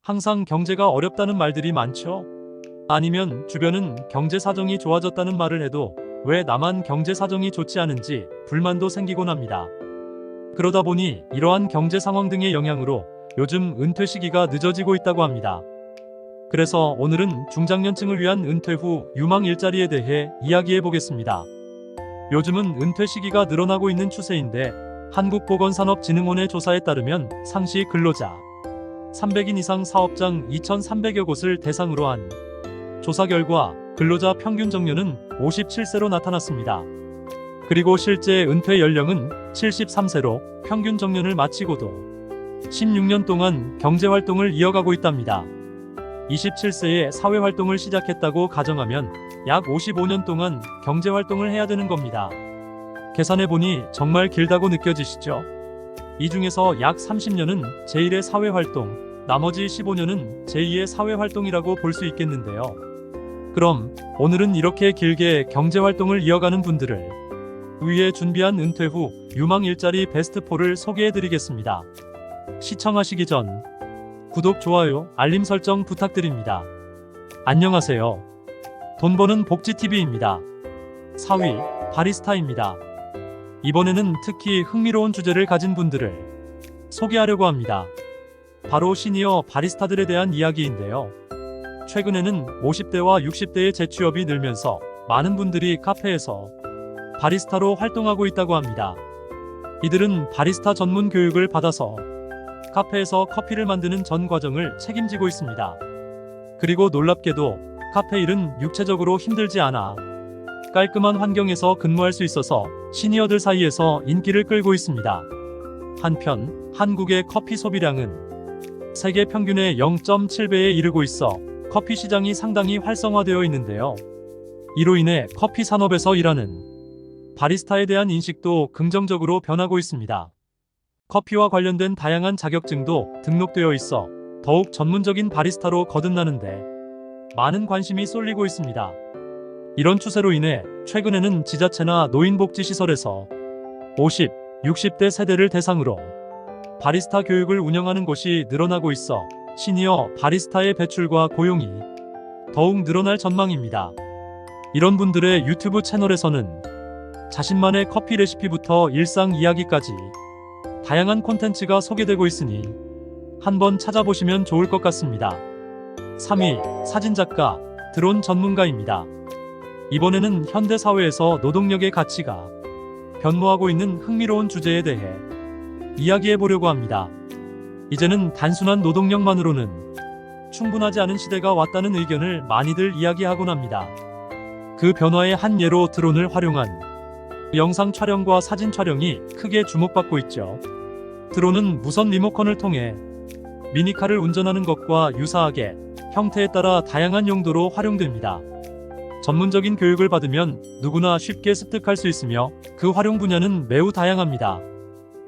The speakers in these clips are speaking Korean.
항상 경제가 어렵다는 말들이 많죠? 아니면 주변은 경제 사정이 좋아졌다는 말을 해도 왜 나만 경제 사정이 좋지 않은지 불만도 생기곤 합니다. 그러다 보니 이러한 경제 상황 등의 영향으로 요즘 은퇴 시기가 늦어지고 있다고 합니다. 그래서 오늘은 중장년층을 위한 은퇴 후 유망 일자리에 대해 이야기해 보겠습니다. 요즘은 은퇴 시기가 늘어나고 있는 추세인데 한국보건산업진흥원의 조사에 따르면 상시 근로자 300인 이상 사업장 2,300여 곳을 대상으로 한 조사 결과 근로자 평균 정년은 57세로 나타났습니다. 그리고 실제 은퇴 연령은 73세로 평균 정년을 마치고도 16년 동안 경제활동을 이어가고 있답니다. 27세에 사회활동을 시작했다고 가정하면 약 55년 동안 경제활동을 해야 되는 겁니다. 계산해보니 정말 길다고 느껴지시죠? 이 중에서 약 30년은 제1의 사회활동, 나머지 15년은 제2의 사회활동이라고 볼 수 있겠는데요. 그럼 오늘은 이렇게 길게 경제활동을 이어가는 분들을 위해 준비한 은퇴 후 유망 일자리 베스트4를 소개해드리겠습니다. 시청하시기 전 구독, 좋아요, 알림 설정 부탁드립니다. 안녕하세요. 돈 버는 복지TV입니다. 4위, 바리스타입니다. 이번에는 특히 흥미로운 주제를 가진 분들을 소개하려고 합니다. 바로 시니어 바리스타들에 대한 이야기인데요. 최근에는 50대와 60대의 재취업이 늘면서 많은 분들이 카페에서 바리스타로 활동하고 있다고 합니다. 이들은 바리스타 전문 교육을 받아서 카페에서 커피를 만드는 전 과정을 책임지고 있습니다. 그리고 놀랍게도 카페 일은 육체적으로 힘들지 않아 깔끔한 환경에서 근무할 수 있어서 시니어들 사이에서 인기를 끌고 있습니다. 한편 한국의 커피 소비량은 세계 평균의 0.7배에 이르고 있어 커피 시장이 상당히 활성화되어 있는데요. 이로 인해 커피 산업에서 일하는 바리스타에 대한 인식도 긍정적으로 변하고 있습니다. 커피와 관련된 다양한 자격증도 등록되어 있어 더욱 전문적인 바리스타로 거듭나는데 많은 관심이 쏠리고 있습니다. 이런 추세로 인해 최근에는 지자체나 노인복지시설에서 50, 60대 세대를 대상으로 바리스타 교육을 운영하는 곳이 늘어나고 있어 시니어 바리스타의 배출과 고용이 더욱 늘어날 전망입니다. 이런 분들의 유튜브 채널에서는 자신만의 커피 레시피부터 일상 이야기까지 다양한 콘텐츠가 소개되고 있으니 한번 찾아보시면 좋을 것 같습니다. 3위, 사진작가, 드론 전문가입니다. 이번에는 현대사회에서 노동력의 가치가 변모하고 있는 흥미로운 주제에 대해 이야기해 보려고 합니다. 이제는 단순한 노동력만으로는 충분하지 않은 시대가 왔다는 의견을 많이들 이야기하곤 합니다. 그 변화의 한 예로 드론을 활용한 영상 촬영과 사진 촬영이 크게 주목받고 있죠. 드론은 무선 리모컨을 통해 미니카를 운전하는 것과 유사하게 형태에 따라 다양한 용도로 활용됩니다. 전문적인 교육을 받으면 누구나 쉽게 습득할 수 있으며 그 활용 분야는 매우 다양합니다.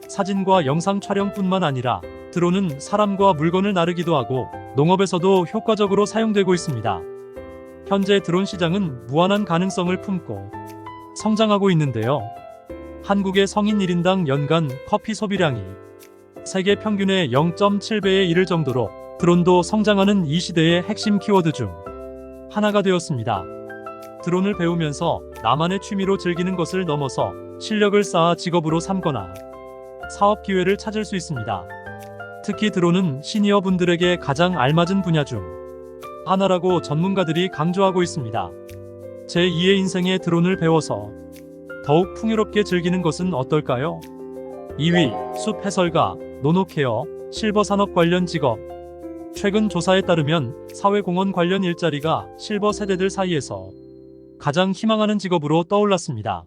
사진과 영상 촬영뿐만 아니라 드론은 사람과 물건을 나르기도 하고 농업에서도 효과적으로 사용되고 있습니다. 현재 드론 시장은 무한한 가능성을 품고 성장하고 있는데요. 한국의 성인 1인당 연간 커피 소비량이 세계 평균의 0.7배에 이를 정도로 드론도 성장하는 이 시대의 핵심 키워드 중 하나가 되었습니다. 드론을 배우면서 나만의 취미로 즐기는 것을 넘어서 실력을 쌓아 직업으로 삼거나 사업 기회를 찾을 수 있습니다. 특히 드론은 시니어 분들에게 가장 알맞은 분야 중 하나라고 전문가들이 강조하고 있습니다. 제2의 인생에 드론을 배워서 더욱 풍요롭게 즐기는 것은 어떨까요? 2위, 숲 해설가, 노노케어, 실버 산업 관련 직업. 최근 조사에 따르면 사회공헌 관련 일자리가 실버 세대들 사이에서 가장 희망하는 직업으로 떠올랐습니다.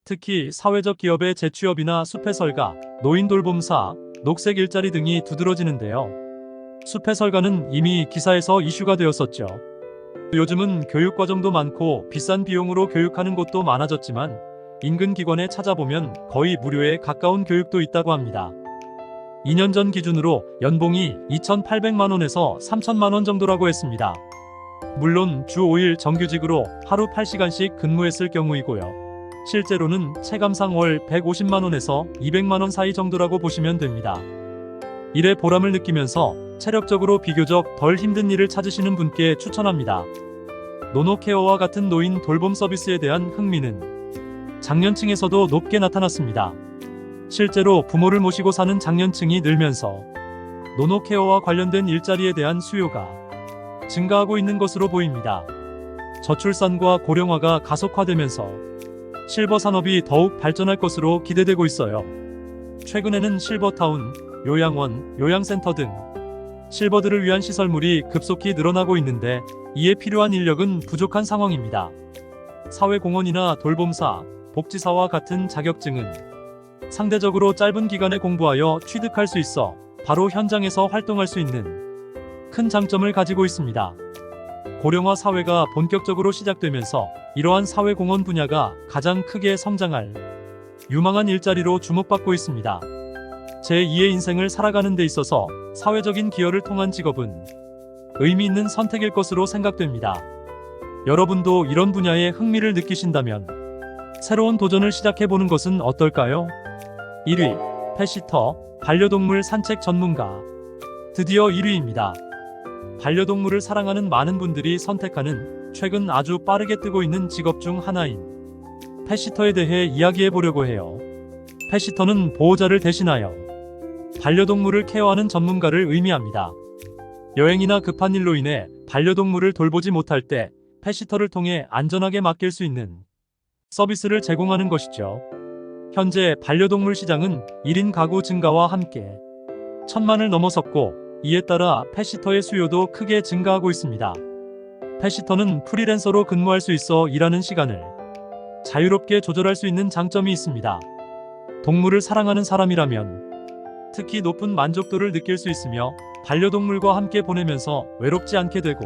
특히 사회적 기업의 재취업이나 숲 해설가, 노인 돌봄사, 녹색 일자리 등이 두드러지는데요. 숲 해설가는 이미 기사에서 이슈가 되었었죠. 요즘은 교육과정도 많고 비싼 비용으로 교육하는 곳도 많아졌지만 인근 기관에 찾아보면 거의 무료에 가까운 교육도 있다고 합니다. 2년 전 기준으로 연봉이 2,800만원에서 3,000만원 정도라고 했습니다. 물론 주 5일 정규직으로 하루 8시간씩 근무했을 경우이고요. 실제로는 체감상 월 150만원에서 200만원 사이 정도라고 보시면 됩니다. 일의 보람을 느끼면서 체력적으로 비교적 덜 힘든 일을 찾으시는 분께 추천합니다. 노노케어와 같은 노인 돌봄 서비스에 대한 흥미는 장년층에서도 높게 나타났습니다. 실제로 부모를 모시고 사는 장년층이 늘면서 노노케어와 관련된 일자리에 대한 수요가 증가하고 있는 것으로 보입니다. 저출산과 고령화가 가속화되면서 실버 산업이 더욱 발전할 것으로 기대되고 있어요. 최근에는 실버타운, 요양원, 요양센터 등 실버들을 위한 시설물이 급속히 늘어나고 있는데 이에 필요한 인력은 부족한 상황입니다. 사회공헌이나 돌봄사, 복지사와 같은 자격증은 상대적으로 짧은 기간에 공부하여 취득할 수 있어 바로 현장에서 활동할 수 있는 큰 장점을 가지고 있습니다. 고령화 사회가 본격적으로 시작되면서 이러한 사회공헌 분야가 가장 크게 성장할 유망한 일자리로 주목받고 있습니다. 제2의 인생을 살아가는 데 있어서 사회적인 기여를 통한 직업은 의미 있는 선택일 것으로 생각됩니다. 여러분도 이런 분야에 흥미를 느끼신다면 새로운 도전을 시작해보는 것은 어떨까요? 1위, 펫시터, 반려동물 산책 전문가. 드디어 1위입니다. 반려동물을 사랑하는 많은 분들이 선택하는 최근 아주 빠르게 뜨고 있는 직업 중 하나인 펫시터에 대해 이야기해 보려고 해요. 펫시터는 보호자를 대신하여 반려동물을 케어하는 전문가를 의미합니다. 여행이나 급한 일로 인해 반려동물을 돌보지 못할 때 펫시터를 통해 안전하게 맡길 수 있는 서비스를 제공하는 것이죠. 현재 반려동물 시장은 1인 가구 증가와 함께 1,000만을 넘어섰고 이에 따라 펫시터의 수요도 크게 증가하고 있습니다. 펫시터는 프리랜서로 근무할 수 있어 일하는 시간을 자유롭게 조절할 수 있는 장점이 있습니다. 동물을 사랑하는 사람이라면 특히 높은 만족도를 느낄 수 있으며 반려동물과 함께 보내면서 외롭지 않게 되고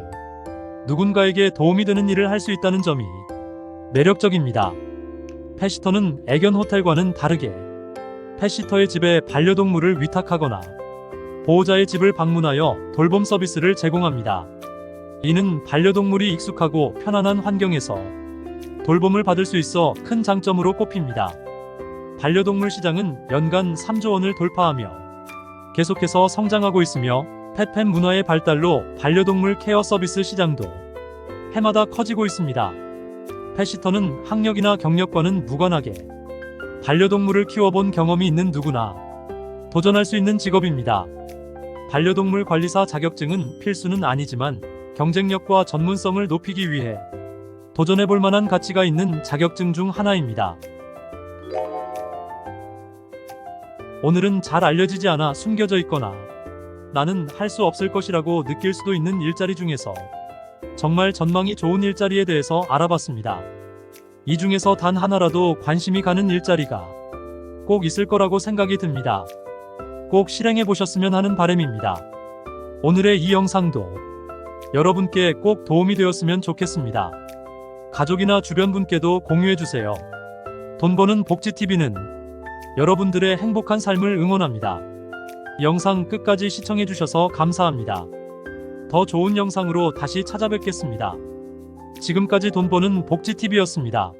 누군가에게 도움이 되는 일을 할 수 있다는 점이 매력적입니다. 펫시터는 애견 호텔과는 다르게 펫시터의 집에 반려동물을 위탁하거나 보호자의 집을 방문하여 돌봄 서비스를 제공합니다. 이는 반려동물이 익숙하고 편안한 환경에서 돌봄을 받을 수 있어 큰 장점으로 꼽힙니다. 반려동물 시장은 연간 3조 원을 돌파하며 계속해서 성장하고 있으며 펫팸 문화의 발달로 반려동물 케어 서비스 시장도 해마다 커지고 있습니다. 펫시터는 학력이나 경력과는 무관하게 반려동물을 키워본 경험이 있는 누구나 도전할 수 있는 직업입니다. 반려동물 관리사 자격증은 필수는 아니지만 경쟁력과 전문성을 높이기 위해 도전해볼 만한 가치가 있는 자격증 중 하나입니다. 오늘은 잘 알려지지 않아 숨겨져 있거나 나는 할 수 없을 것이라고 느낄 수도 있는 일자리 중에서 정말 전망이 좋은 일자리에 대해서 알아봤습니다. 이 중에서 단 하나라도 관심이 가는 일자리가 꼭 있을 거라고 생각이 듭니다. 꼭 실행해 보셨으면 하는 바람입니다. 오늘의 이 영상도 여러분께 꼭 도움이 되었으면 좋겠습니다. 가족이나 주변 분께도 공유해 주세요. 돈 버는 복지TV는 여러분들의 행복한 삶을 응원합니다. 영상 끝까지 시청해 주셔서 감사합니다. 더 좋은 영상으로 다시 찾아뵙겠습니다. 지금까지 돈 버는 복지TV였습니다.